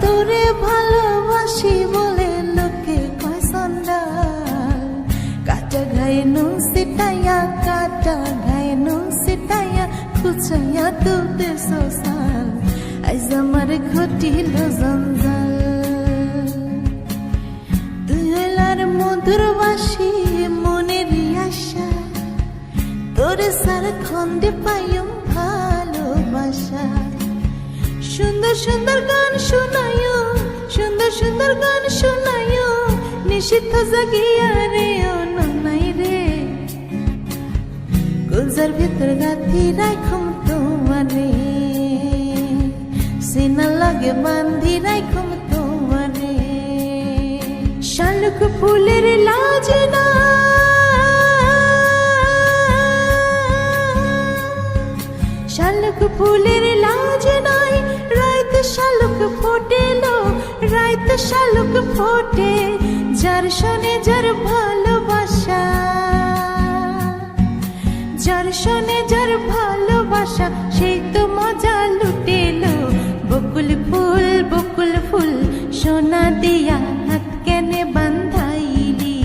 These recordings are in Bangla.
তোরে ভালোবাসি বলে লোকে কয় সন্ডাল। কাটা গায়ে নুন সিটাইয়া, কাটা গায়ে নুন সিটাইয়া, খুচাইয়া তুলতে সোসাল। আইজ আমার ঘটিল জঞ্জাল। তুই হইলার মধুর বাসি মনের আশা, তোরে সারা খন্দে পাইম ভালোবাসা। সুন্দর সুন্দর গান শোনায়ো, সুন্দর সুন্দর গান শোনায়ো, নিষিদ্ধ জাগিয়া রে ও নাই রে। গুলজার ভিতর গাথি রাখম তোমারে, সিনা লাগে বান্ধি রাখম তোমারে। শালুক ফুলের লাজ না, শালুক ফুলের লাজ নাই, রাইত শালুক ফোটেলো, রাইত শালুক ফোটে। যার শোনে যার ভালোবাসা, যার শোনে যার ভালোবাসা, সেই তো মজা লুটেলো। বকুল ফুল সোনা দিয়া হাত কেনে বান্ধাইলি।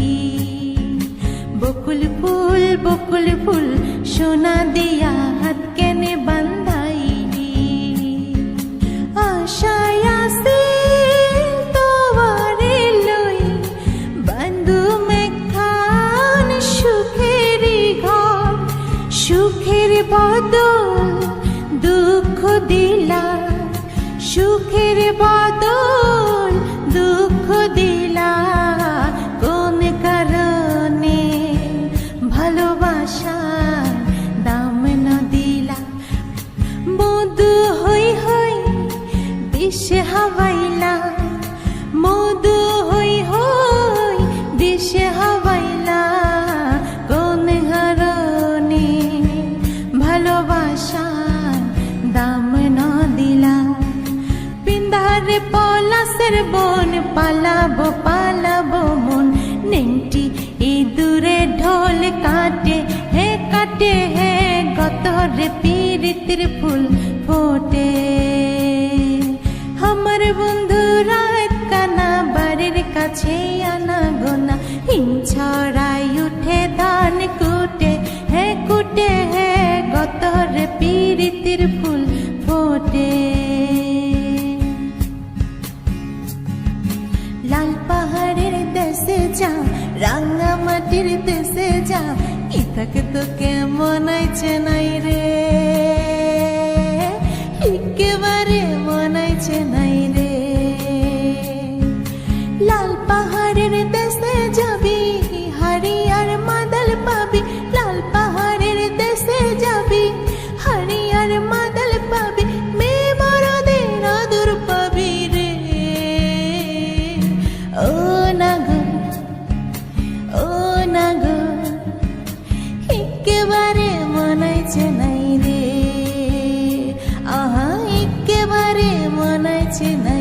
বকুল ফুল সোনা দিয়া হাত কেনে বান্ধাইলি। আশায় আছিল তোমারে লই বান্ধু মেঘখান সুখেরই ঘর। সুখের বদল দুঃখ দিলা, সুখের বদল দুঃখ দিলা। কোন কারণে ভালোবাসার দাম না দিলা। মধু হই হই বিষে হাওয়াইলা, মধু হই হই বিষে হাওয়াইলা। কোন কারণে ভালোবাসার দাম না দিলা। পিন্দারে পলাশের বন, পালাবো পালাবো মন। নেংটি ইঁদুরে ঢোল কাটে হে কাটে হে, গতরে পীড়িতের ফুল ফোটে। আমার বন্ধু রাত কানা বাড়ির কাছে আনা গোনা। হিং ছড়াই উঠে ধান কুটে হে কুটে হে, গতরে পীড়িতের ফুল ফোটে। লাল পাহাড়ের দেশে যা, রাঙা মাটির দেশে যা, ইতাকে তো কেমন আইছে নাই রে, একেবারে মন আইছে নাই রে। লাল পাহাড়ের দেশে যাবি, হারিয়ার মাদল পাবি। লাল পাহাড়ের দেশে যাবি, হারিয়ার মাদল পাবি। মেয়ে মরদের আদর পাবি রে। ও নাগো, ও নাগো, একেবারে মন আইছে নাই রে। আহা একেবারে মন আইছে নাই।